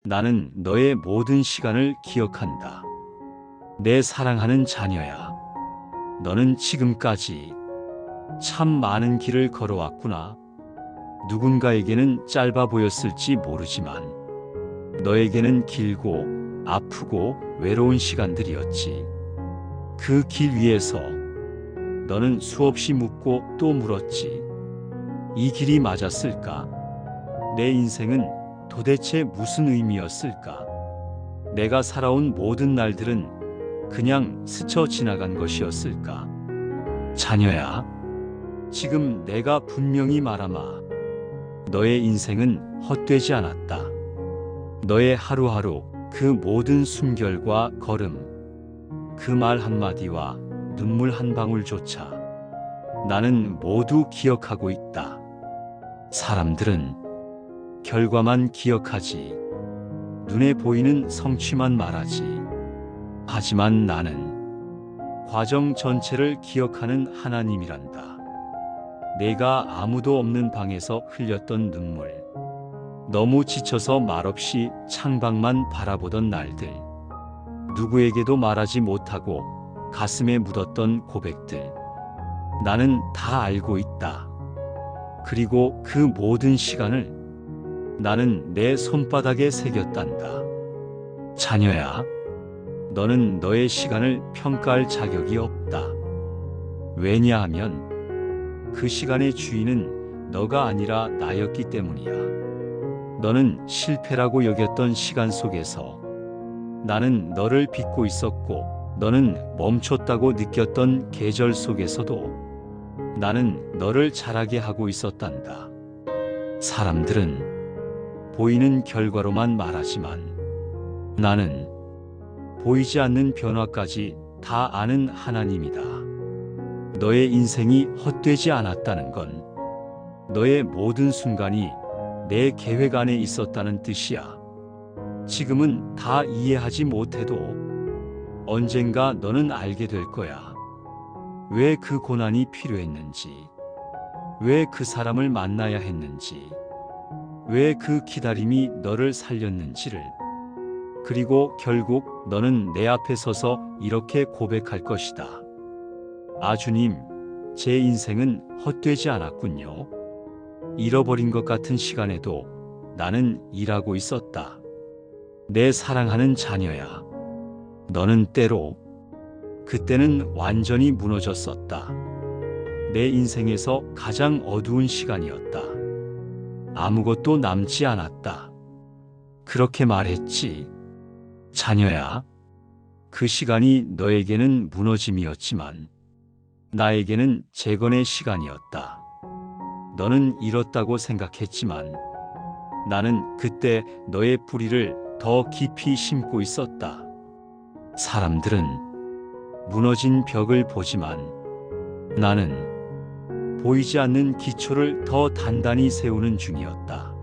나는 너의 모든 시간을 기억한다. 내 사랑하는 자녀야. 너는 지금까지 참 많은 길을 걸어왔구나. 누군가에게는 짧아 보였을지 모르지만 너에게는 길고 아프고 외로운 시간들이었지. 그 길 위에서 너는 수없이 묻고 또 물었지. 이 길이 맞았을까? 내 인생은 도대체 무슨 의미였을까? 내가 살아온 모든 날들은 그냥 스쳐 지나간 것이었을까? 자녀야, 지금 내가 분명히 말하마. 너의 인생은 헛되지 않았다. 너의 하루하루, 그 모든 숨결과 걸음, 그 말 한마디와 눈물 한 방울조차 나는 모두 기억하고 있다. 사람들은 결과만 기억하지, 눈에 보이는 성취만 말하지. 하지만 나는 과정 전체를 기억하는 하나님이란다. 내가 아무도 없는 방에서 흘렸던 눈물, 너무 지쳐서 말없이 창밖만 바라보던 날들, 누구에게도 말하지 못하고 가슴에 묻었던 고백들, 나는 다 알고 있다. 그리고 그 모든 시간을 나는 내 손바닥에 새겼단다. 자녀야, 너는 너의 시간을 평가할 자격이 없다. 왜냐하면 그 시간의 주인은 너가 아니라 나였기 때문이야. 너는 실패라고 여겼던 시간 속에서 나는 너를 믿고 있었고, 너는 멈췄다고 느꼈던 계절 속에서도 나는 너를 자라게 하고 있었단다. 사람들은 보이는 결과로만 말하지만 나는 보이지 않는 변화까지 다 아는 하나님이다. 너의 인생이 헛되지 않았다는 건 너의 모든 순간이 내 계획 안에 있었다는 뜻이야. 지금은 다 이해하지 못해도 언젠가 너는 알게 될 거야. 왜 그 고난이 필요했는지, 왜 그 사람을 만나야 했는지, 왜 그 기다림이 너를 살렸는지를. 그리고 결국 너는 내 앞에 서서 이렇게 고백할 것이다. 아, 주님, 제 인생은 헛되지 않았군요. 잃어버린 것 같은 시간에도 나는 일하고 있었다. 내 사랑하는 자녀야, 너는 때로, 그때는 완전히 무너졌었다. 내 인생에서 가장 어두운 시간이었다. 아무것도 남지 않았다. 그렇게 말했지. 자녀야, 그 시간이 너에게는 무너짐이었지만 나에게는 재건의 시간이었다. 너는 잃었다고 생각했지만 나는 그때 너의 뿌리를 더 깊이 심고 있었다. 사람들은 무너진 벽을 보지만 나는 보이지 않는 기초를 더 단단히 세우는 중이었다.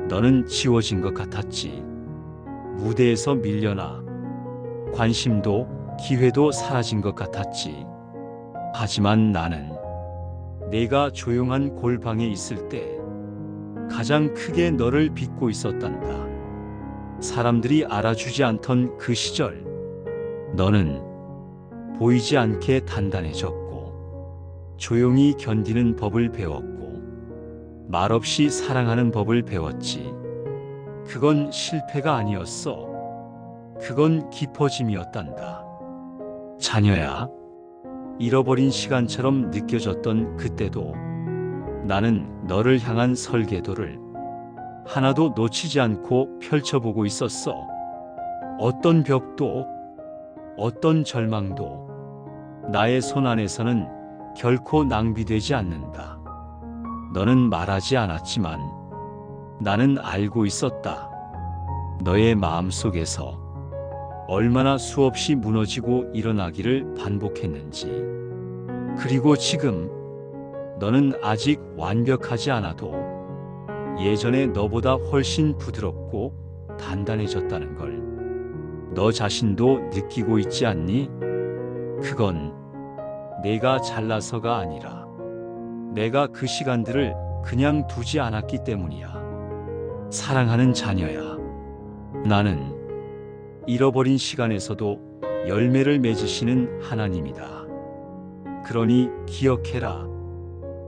너는 지워진 것 같았지. 무대에서 밀려나 관심도 기회도 사라진 것 같았지. 하지만 나는 내가 조용한 골방에 있을 때 가장 크게 너를 믿고 있었단다. 사람들이 알아주지 않던 그 시절, 너는 보이지 않게 단단해졌고, 조용히 견디는 법을 배웠고, 말없이 사랑하는 법을 배웠지. 그건 실패가 아니었어. 그건 깊어짐이었단다. 자녀야, 잃어버린 시간처럼 느껴졌던 그때도 나는 너를 향한 설계도를 하나도 놓치지 않고 펼쳐보고 있었어. 어떤 벽도, 어떤 절망도 나의 손 안에서는 결코 낭비되지 않는다. 너는 말하지 않았지만 나는 알고 있었다. 너의 마음속에서 얼마나 수없이 무너지고 일어나기를 반복했는지. 그리고 지금 너는 아직 완벽하지 않아도 예전에 너보다 훨씬 부드럽고 단단해졌다는 걸 너 자신도 느끼고 있지 않니? 그건 내가 잘나서가 아니라 내가 그 시간들을 그냥 두지 않았기 때문이야. 사랑하는 자녀야, 나는 잃어버린 시간에서도 열매를 맺으시는 하나님이다. 그러니 기억해라.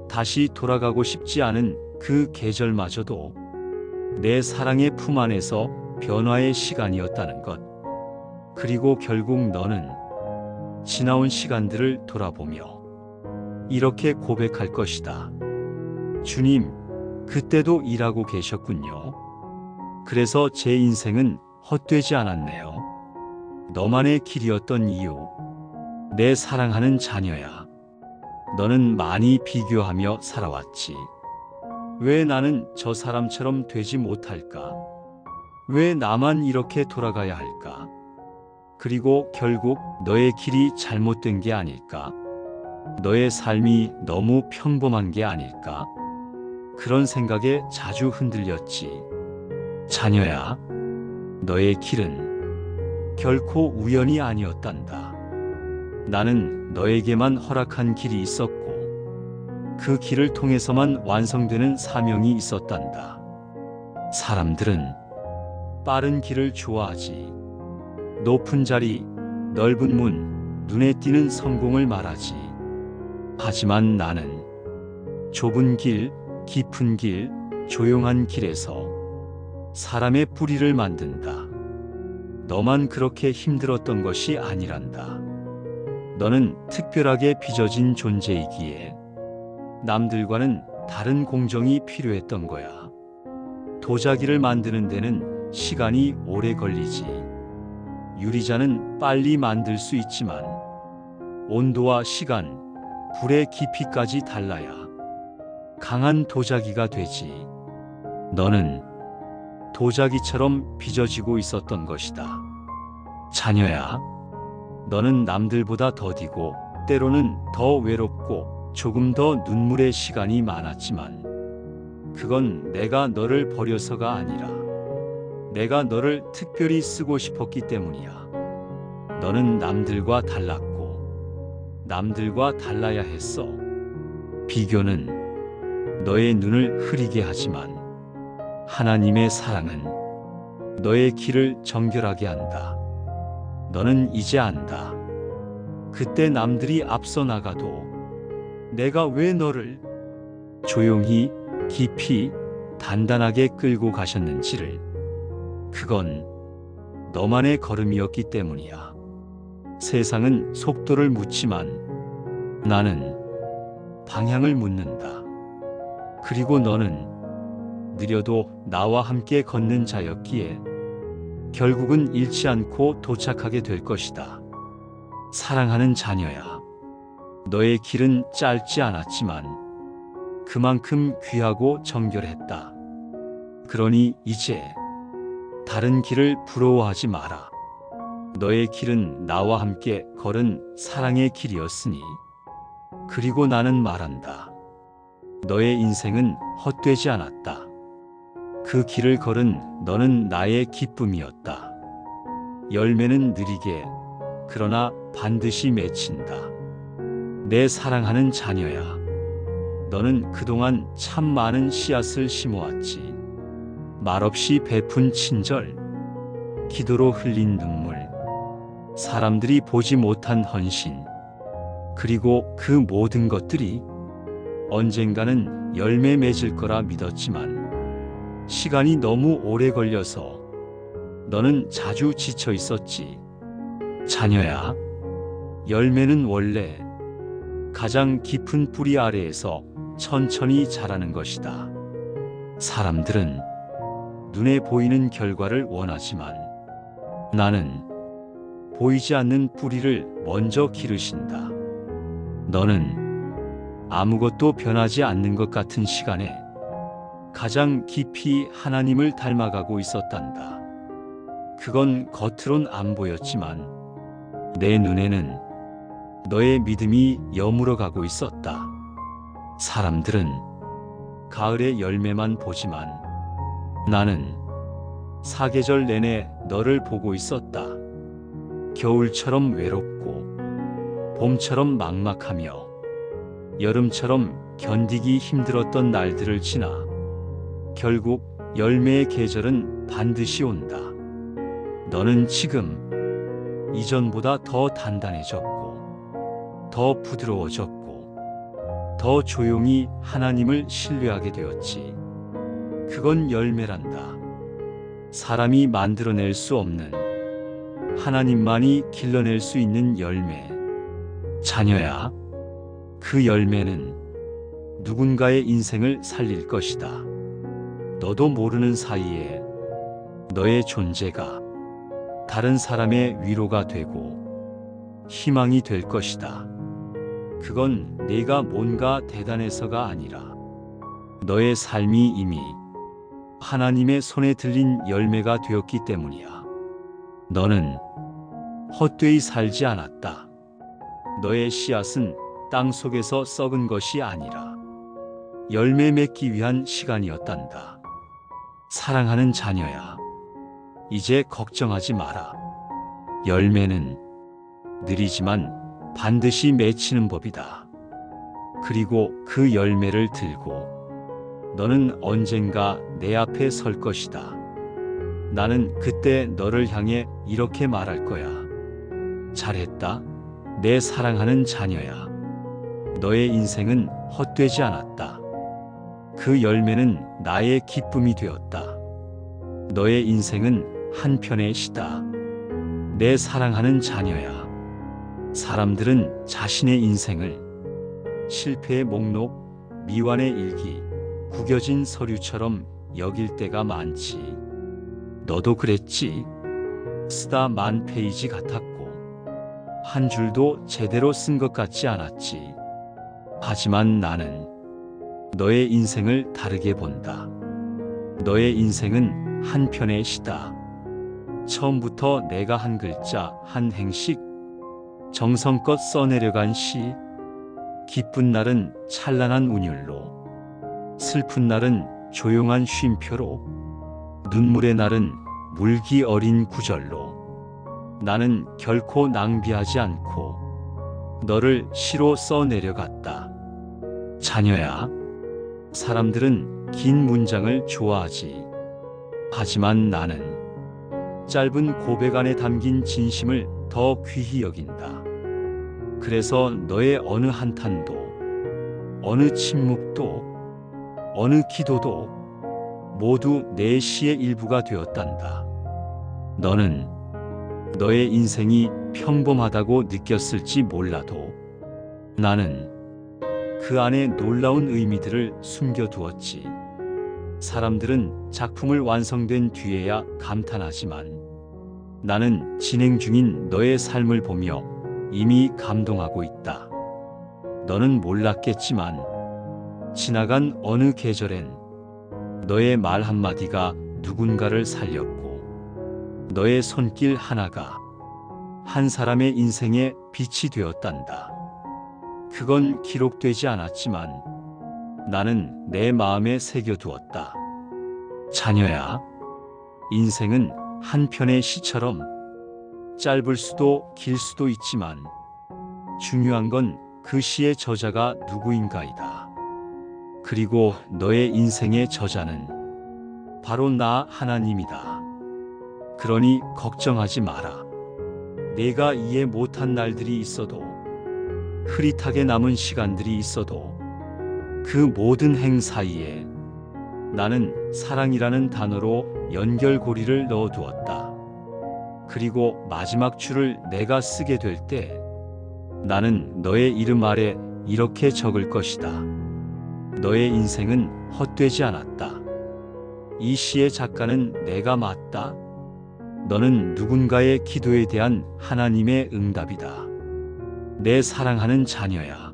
다시 돌아가고 싶지 않은 그 계절마저도 내 사랑의 품 안에서 변화의 시간이었다는 것. 그리고 결국 너는 지나온 시간들을 돌아보며 이렇게 고백할 것이다. 주님, 그때도 일하고 계셨군요. 그래서 제 인생은 헛되지 않았네요. 너만의 길이었던 이유. 내 사랑하는 자녀야. 너는 많이 비교하며 살아왔지. 왜 나는 저 사람처럼 되지 못할까? 왜 나만 이렇게 돌아가야 할까? 그리고 결국 너의 길이 잘못된 게 아닐까? 너의 삶이 너무 평범한 게 아닐까? 그런 생각에 자주 흔들렸지. 자녀야, 너의 길은 결코 우연이 아니었단다. 나는 너에게만 허락한 길이 있었고, 그 길을 통해서만 완성되는 사명이 있었단다. 사람들은 빠른 길을 좋아하지. 높은 자리, 넓은 문, 눈에 띄는 성공을 말하지. 하지만 나는 좁은 길, 깊은 길, 조용한 길에서 사람의 뿌리를 만든다. 너만 그렇게 힘들었던 것이 아니란다. 너는 특별하게 빚어진 존재이기에 남들과는 다른 공정이 필요했던 거야. 도자기를 만드는 데는 시간이 오래 걸리지. 유리잔은 빨리 만들 수 있지만 온도와 시간, 불의 깊이까지 달라야 강한 도자기가 되지. 너는 도자기처럼 빚어지고 있었던 것이다. 자녀야, 너는 남들보다 더디고 때로는 더 외롭고 조금 더 눈물의 시간이 많았지만 그건 내가 너를 버려서가 아니라 내가 너를 특별히 쓰고 싶었기 때문이야. 너는 남들과 달랐고 남들과 달라야 했어. 비교는 너의 눈을 흐리게 하지만 하나님의 사랑은 너의 길을 정결하게 한다. 너는 이제 안다. 그때 남들이 앞서 나가도 내가 왜 너를 조용히, 깊이, 단단하게 끌고 가셨는지를. 그건 너만의 걸음이었기 때문이야. 세상은 속도를 묻지만 나는 방향을 묻는다. 그리고 너는 느려도 나와 함께 걷는 자였기에 결국은 잃지 않고 도착하게 될 것이다. 사랑하는 자녀야, 너의 길은 짧지 않았지만 그만큼 귀하고 정결했다. 그러니 이제 다른 길을 부러워하지 마라. 너의 길은 나와 함께 걸은 사랑의 길이었으니. 그리고 나는 말한다. 너의 인생은 헛되지 않았다. 그 길을 걸은 너는 나의 기쁨이었다. 열매는 느리게, 그러나 반드시 맺힌다. 내 사랑하는 자녀야, 너는 그동안 참 많은 씨앗을 심어왔지. 말없이 베푼 친절, 기도로 흘린 눈물, 사람들이 보지 못한 헌신, 그리고 그 모든 것들이 언젠가는 열매 맺을 거라 믿었지만 시간이 너무 오래 걸려서 너는 자주 지쳐 있었지. 자녀야, 열매는 원래 가장 깊은 뿌리 아래에서 천천히 자라는 것이다. 사람들은 눈에 보이는 결과를 원하지만 나는 보이지 않는 뿌리를 먼저 기르신다. 너는 아무것도 변하지 않는 것 같은 시간에 가장 깊이 하나님을 닮아가고 있었단다. 그건 겉으론 안 보였지만 내 눈에는 너의 믿음이 여물어 가고 있었다. 사람들은 가을의 열매만 보지만 나는 사계절 내내 너를 보고 있었다. 겨울처럼 외롭고 봄처럼 막막하며 여름처럼 견디기 힘들었던 날들을 지나 결국 열매의 계절은 반드시 온다. 너는 지금 이전보다 더 단단해졌고, 더 부드러워졌고, 더 조용히 하나님을 신뢰하게 되었지. 그건 열매란다. 사람이 만들어낼 수 없는, 하나님만이 길러낼 수 있는 열매. 자녀야, 그 열매는 누군가의 인생을 살릴 것이다. 너도 모르는 사이에 너의 존재가 다른 사람의 위로가 되고 희망이 될 것이다. 그건 네가 뭔가 대단해서가 아니라 너의 삶이 이미 하나님의 손에 들린 열매가 되었기 때문이야. 너는 헛되이 살지 않았다. 너의 씨앗은 땅 속에서 썩은 것이 아니라 열매 맺기 위한 시간이었단다. 사랑하는 자녀야, 이제 걱정하지 마라. 열매는 느리지만 반드시 맺히는 법이다. 그리고 그 열매를 들고 너는 언젠가 내 앞에 설 것이다. 나는 그때 너를 향해 이렇게 말할 거야. 잘했다, 내 사랑하는 자녀야. 너의 인생은 헛되지 않았다. 그 열매는 나의 기쁨이 되었다. 너의 인생은 한편의 시다. 내 사랑하는 자녀야. 사람들은 자신의 인생을 실패의 목록, 미완의 일기, 구겨진 서류처럼 여길 때가 많지. 너도 그랬지. 쓰다 만 페이지 같았고 한 줄도 제대로 쓴 것 같지 않았지. 하지만 나는 너의 인생을 다르게 본다. 너의 인생은 한편의 시다. 처음부터 내가 한 글자, 한 행식, 정성껏 써내려간 시. 기쁜 날은 찬란한 운율로, 슬픈 날은 조용한 쉼표로, 눈물의 날은 물기 어린 구절로, 나는 결코 낭비하지 않고 너를 시로 써내려갔다. 자녀야, 사람들은 긴 문장을 좋아하지. 하지만 나는 짧은 고백 안에 담긴 진심을 더 귀히 여긴다. 그래서 너의 어느 한탄도, 어느 침묵도, 어느 기도도 모두 내 시의 일부가 되었단다. 너는 너의 인생이 평범하다고 느꼈을지 몰라도 나는 그 안에 놀라운 의미들을 숨겨두었지. 사람들은 작품을 완성된 뒤에야 감탄하지만 나는 진행 중인 너의 삶을 보며 이미 감동하고 있다. 너는 몰랐겠지만 지나간 어느 계절엔 너의 말 한마디가 누군가를 살렸고 너의 손길 하나가 한 사람의 인생의 빛이 되었단다. 그건 기록되지 않았지만 나는 내 마음에 새겨두었다. 자녀야, 인생은 한편의 시처럼 짧을 수도 길 수도 있지만 중요한 건 그 시의 저자가 누구인가이다. 그리고 너의 인생의 저자는 바로 나 하나님이다. 그러니 걱정하지 마라. 내가 이해 못한 날들이 있어도, 흐릿하게 남은 시간들이 있어도 그 모든 행 사이에 나는 사랑이라는 단어로 연결고리를 넣어두었다. 그리고 마지막 줄을 내가 쓰게 될 때 나는 너의 이름 아래 이렇게 적을 것이다. 너의 인생은 헛되지 않았다. 이 시의 작가는 내가 맞다. 너는 누군가의 기도에 대한 하나님의 응답이다. 내 사랑하는 자녀야,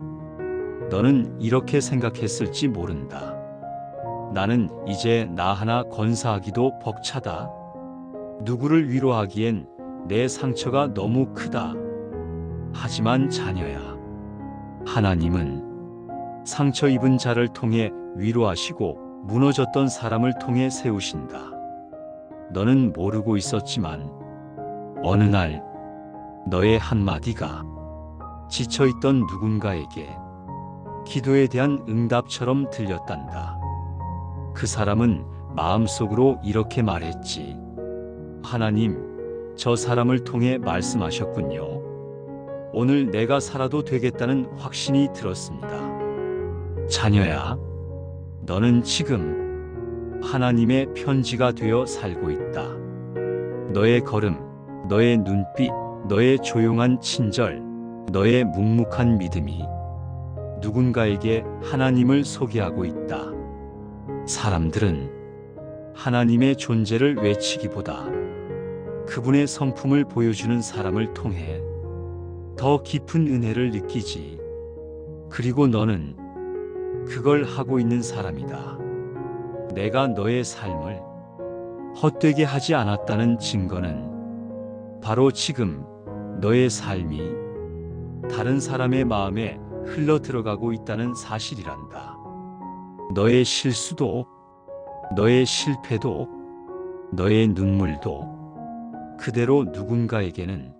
너는 이렇게 생각했을지 모른다. 나는 이제 나 하나 건사하기도 벅차다. 누구를 위로하기엔 내 상처가 너무 크다. 하지만 자녀야, 하나님은 상처 입은 자를 통해 위로하시고 무너졌던 사람을 통해 세우신다. 너는 모르고 있었지만 어느 날 너의 한마디가 지쳐있던 누군가에게 기도에 대한 응답처럼 들렸단다. 그 사람은 마음속으로 이렇게 말했지. 하나님, 저 사람을 통해 말씀하셨군요. 오늘 내가 살아도 되겠다는 확신이 들었습니다. 자녀야, 너는 지금 하나님의 편지가 되어 살고 있다. 너의 걸음, 너의 눈빛, 너의 조용한 친절, 너의 묵묵한 믿음이 누군가에게 하나님을 소개하고 있다. 사람들은 하나님의 존재를 외치기보다 그분의 성품을 보여주는 사람을 통해 더 깊은 은혜를 느끼지. 그리고 너는 그걸 하고 있는 사람이다. 내가 너의 삶을 헛되게 하지 않았다는 증거는 바로 지금 너의 삶이 다른 사람의 마음에 흘러 들어가고 있다는 사실이란다. 너의 실수도, 너의 실패도, 너의 눈물도 그대로 누군가에게는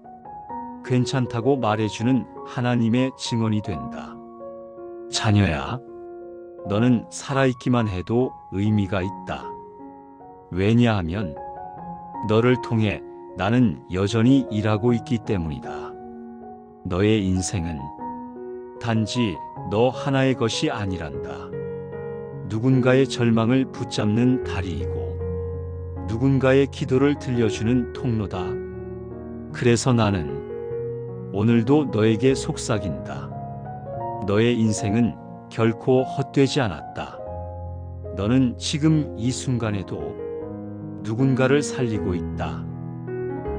괜찮다고 말해주는 하나님의 증언이 된다. 자녀야, 너는 살아있기만 해도 의미가 있다. 왜냐하면 너를 통해 나는 여전히 일하고 있기 때문이다. 너의 인생은 단지 너 하나의 것이 아니란다. 누군가의 절망을 붙잡는 다리이고 누군가의 기도를 들려주는 통로다. 그래서 나는 오늘도 너에게 속삭인다. 너의 인생은 결코 헛되지 않았다. 너는 지금 이 순간에도 누군가를 살리고 있다.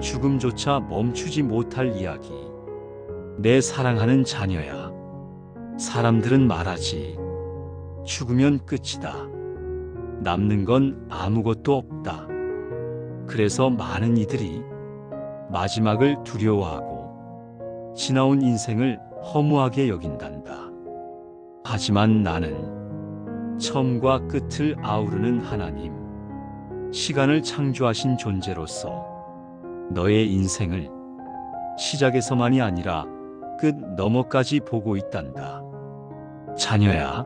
죽음조차 멈추지 못할 이야기. 내 사랑하는 자녀야. 사람들은 말하지. 죽으면 끝이다. 남는 건 아무것도 없다. 그래서 많은 이들이 마지막을 두려워하고 지나온 인생을 허무하게 여긴단다. 하지만 나는 처음과 끝을 아우르는 하나님, 시간을 창조하신 존재로서 너의 인생을 시작에서만이 아니라 끝 너머까지 보고 있단다. 자녀야,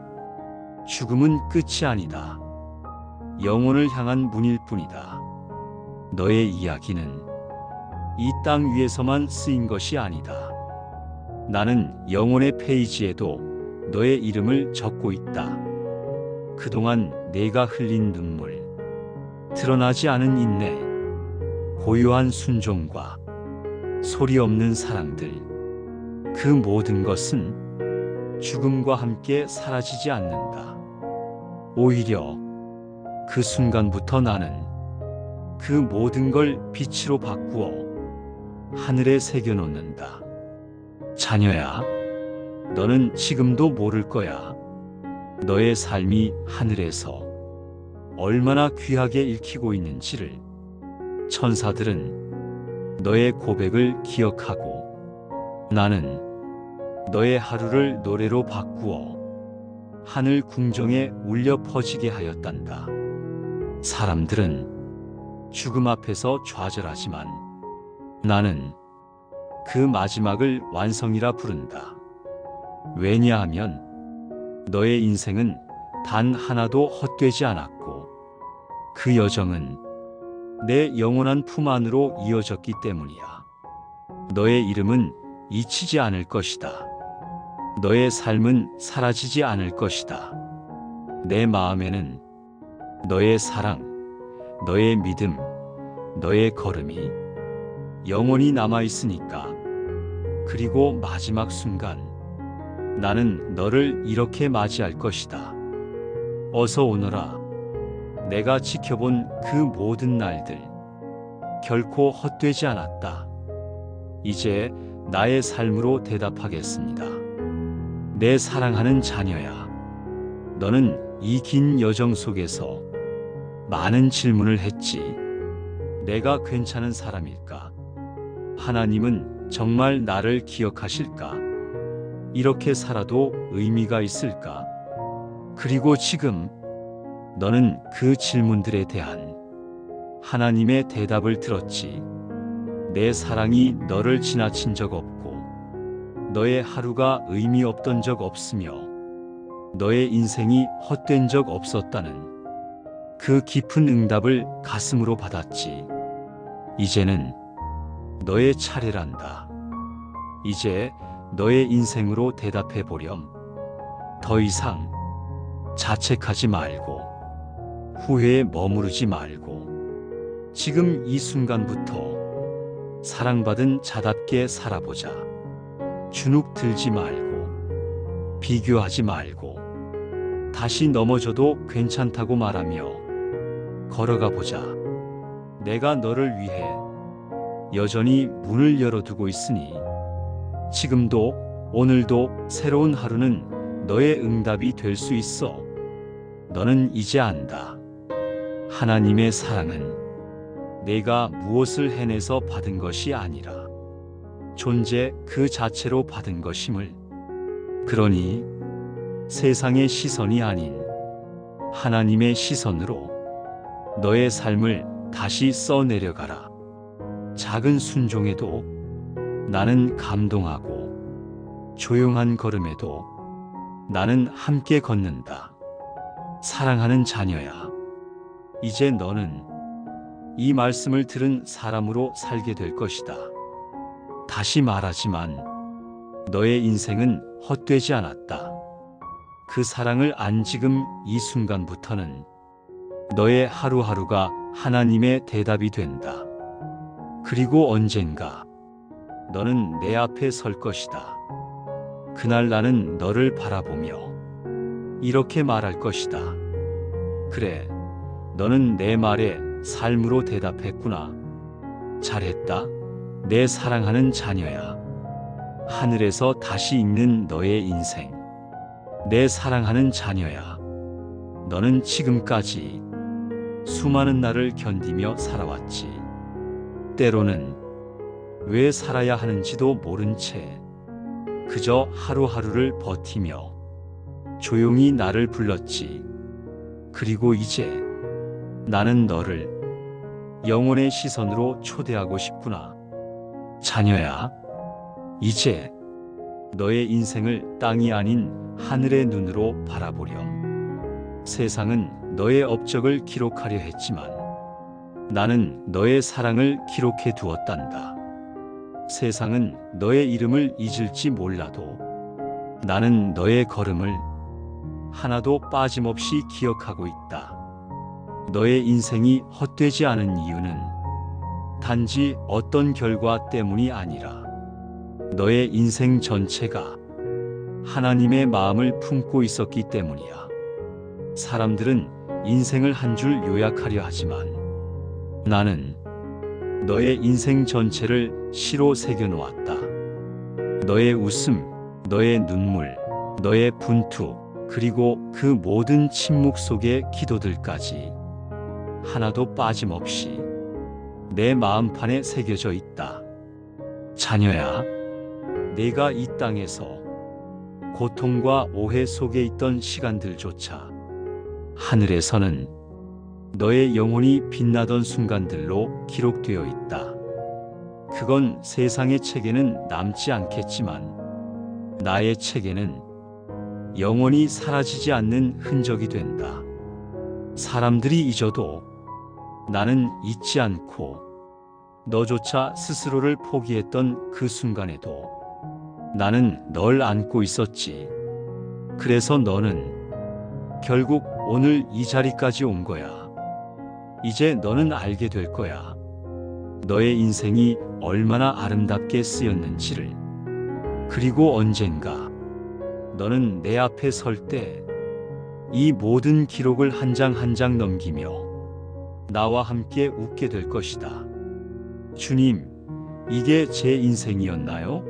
죽음은 끝이 아니다. 영혼을 향한 문일 뿐이다. 너의 이야기는 이 땅 위에서만 쓰인 것이 아니다. 나는 영혼의 페이지에도 너의 이름을 적고 있다. 그동안 내가 흘린 눈물, 드러나지 않은 인내, 고요한 순종과 소리 없는 사랑들, 그 모든 것은 죽음과 함께 사라지지 않는다. 오히려 그 순간부터 나는 그 모든 걸 빛으로 바꾸어 하늘에 새겨놓는다. 자녀야, 너는 지금도 모를 거야. 너의 삶이 하늘에서 얼마나 귀하게 읽히고 있는지를. 천사들은 너의 고백을 기억하고 나는 너의 하루를 노래로 바꾸어 하늘 궁정에 울려 퍼지게 하였단다. 사람들은 죽음 앞에서 좌절하지만 나는 그 마지막을 완성이라 부른다. 왜냐하면 너의 인생은 단 하나도 헛되지 않았고 그 여정은 내 영원한 품 안으로 이어졌기 때문이야. 너의 이름은 잊히지 않을 것이다. 너의 삶은 사라지지 않을 것이다. 내 마음에는 너의 사랑, 너의 믿음, 너의 걸음이 영원히 남아있으니까. 그리고 마지막 순간 나는 너를 이렇게 맞이할 것이다. 어서 오너라. 내가 지켜본 그 모든 날들 결코 헛되지 않았다. 이제 나의 삶으로 대답하겠습니다. 내 사랑하는 자녀야, 너는 이 긴 여정 속에서 많은 질문을 했지. 내가 괜찮은 사람일까? 하나님은 정말 나를 기억하실까? 이렇게 살아도 의미가 있을까? 그리고 지금 너는 그 질문들에 대한 하나님의 대답을 들었지. 내 사랑이 너를 지나친 적 없고 너의 하루가 의미 없던 적 없으며 너의 인생이 헛된 적 없었다는 그 깊은 응답을 가슴으로 받았지. 이제는 너의 차례란다. 이제 너의 인생으로 대답해 보렴. 더 이상 자책하지 말고 후회에 머무르지 말고 지금 이 순간부터 사랑받은 자답게 살아보자. 주눅 들지 말고 비교하지 말고 다시 넘어져도 괜찮다고 말하며 걸어가 보자. 내가 너를 위해 여전히 문을 열어두고 있으니 지금도 오늘도 새로운 하루는 너의 응답이 될 수 있어. 너는 이제 안다. 하나님의 사랑은 내가 무엇을 해내서 받은 것이 아니라 존재 그 자체로 받은 것임을. 그러니 세상의 시선이 아닌 하나님의 시선으로 너의 삶을 다시 써내려가라. 작은 순종에도 나는 감동하고 조용한 걸음에도 나는 함께 걷는다. 사랑하는 자녀야, 이제 너는 이 말씀을 들은 사람으로 살게 될 것이다. 다시 말하지만 너의 인생은 헛되지 않았다. 그 사랑을 안 지금 이 순간부터는 너의 하루하루가 하나님의 대답이 된다. 그리고 언젠가 너는 내 앞에 설 것이다. 그날 나는 너를 바라보며 이렇게 말할 것이다. 그래, 너는 내 말에 삶으로 대답했구나. 잘했다. 내 사랑하는 자녀야. 하늘에서 다시 읽는 너의 인생. 내 사랑하는 자녀야. 너는 지금까지 수많은 날을 견디며 살아왔지. 때로는 왜 살아야 하는지도 모른 채 그저 하루하루를 버티며 조용히 나를 불렀지. 그리고 이제 나는 너를 영혼의 시선으로 초대하고 싶구나. 자녀야, 이제 너의 인생을 땅이 아닌 하늘의 눈으로 바라보렴. 세상은 너의 업적을 기록하려 했지만 나는 너의 사랑을 기록해 두었단다. 세상은 너의 이름을 잊을지 몰라도 나는 너의 걸음을 하나도 빠짐없이 기억하고 있다. 너의 인생이 헛되지 않은 이유는 단지 어떤 결과 때문이 아니라 너의 인생 전체가 하나님의 마음을 품고 있었기 때문이야. 사람들은 인생을 한 줄 요약하려 하지만 나는 너의 인생 전체를 시로 새겨놓았다. 너의 웃음, 너의 눈물, 너의 분투, 그리고 그 모든 침묵 속의 기도들까지 하나도 빠짐없이 내 마음판에 새겨져 있다. 자녀야, 내가 이 땅에서 고통과 오해 속에 있던 시간들조차 하늘에서는 너의 영혼이 빛나던 순간들로 기록되어 있다. 그건 세상의 책에는 남지 않겠지만 나의 책에는 영원히 사라지지 않는 흔적이 된다. 사람들이 잊어도 나는 잊지 않고 너조차 스스로를 포기했던 그 순간에도 나는 널 안고 있었지. 그래서 너는 결국 오늘 이 자리까지 온 거야. 이제 너는 알게 될 거야. 너의 인생이 얼마나 아름답게 쓰였는지를. 그리고 언젠가 너는 내 앞에 설 때 이 모든 기록을 한 장 한 장 넘기며 나와 함께 웃게 될 것이다. 주님, 이게 제 인생이었나요?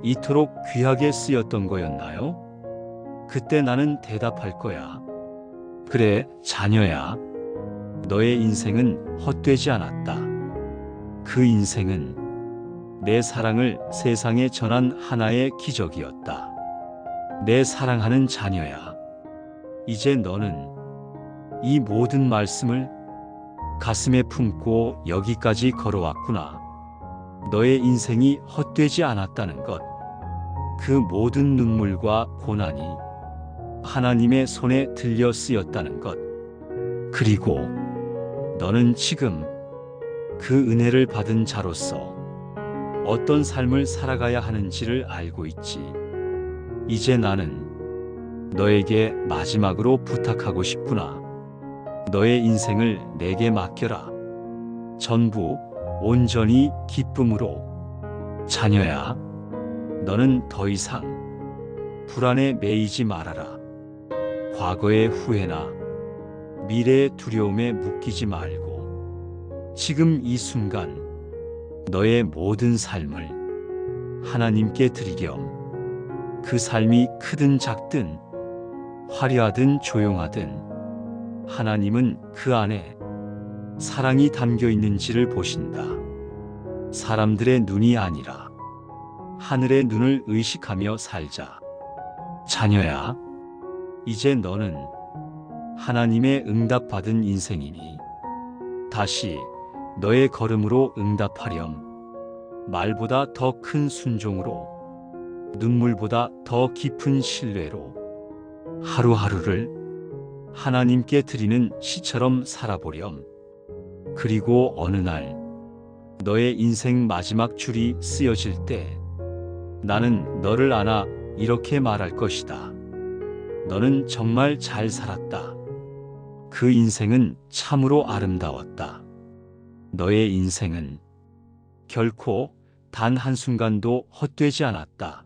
이토록 귀하게 쓰였던 거였나요? 그때 나는 대답할 거야. 그래, 자녀야. 너의 인생은 헛되지 않았다. 그 인생은 내 사랑을 세상에 전한 하나의 기적이었다. 내 사랑하는 자녀야, 이제 너는 이 모든 말씀을 가슴에 품고 여기까지 걸어왔구나. 너의 인생이 헛되지 않았다는 것, 그 모든 눈물과 고난이 하나님의 손에 들려 쓰였다는 것, 그리고 너는 지금 그 은혜를 받은 자로서 어떤 삶을 살아가야 하는지를 알고 있지. 이제 나는 너에게 마지막으로 부탁하고 싶구나. 너의 인생을 내게 맡겨라. 전부 온전히 기쁨으로. 자녀야, 너는 더 이상 불안에 매이지 말아라. 과거의 후회나 미래의 두려움에 묶이지 말고 지금 이 순간 너의 모든 삶을 하나님께 드리렴. 그 삶이 크든 작든 화려하든 조용하든 하나님은 그 안에 사랑이 담겨 있는지를 보신다. 사람들의 눈이 아니라 하늘의 눈을 의식하며 살자. 자녀야, 이제 너는 하나님의 응답받은 인생이니 다시 너의 걸음으로 응답하렴. 말보다 더 큰 순종으로, 눈물보다 더 깊은 신뢰로 하루하루를 하나님께 드리는 시처럼 살아보렴. 그리고 어느 날 너의 인생 마지막 줄이 쓰여질 때 나는 너를 안아 이렇게 말할 것이다. 너는 정말 잘 살았다. 그 인생은 참으로 아름다웠다. 너의 인생은 결코 단 한순간도 헛되지 않았다.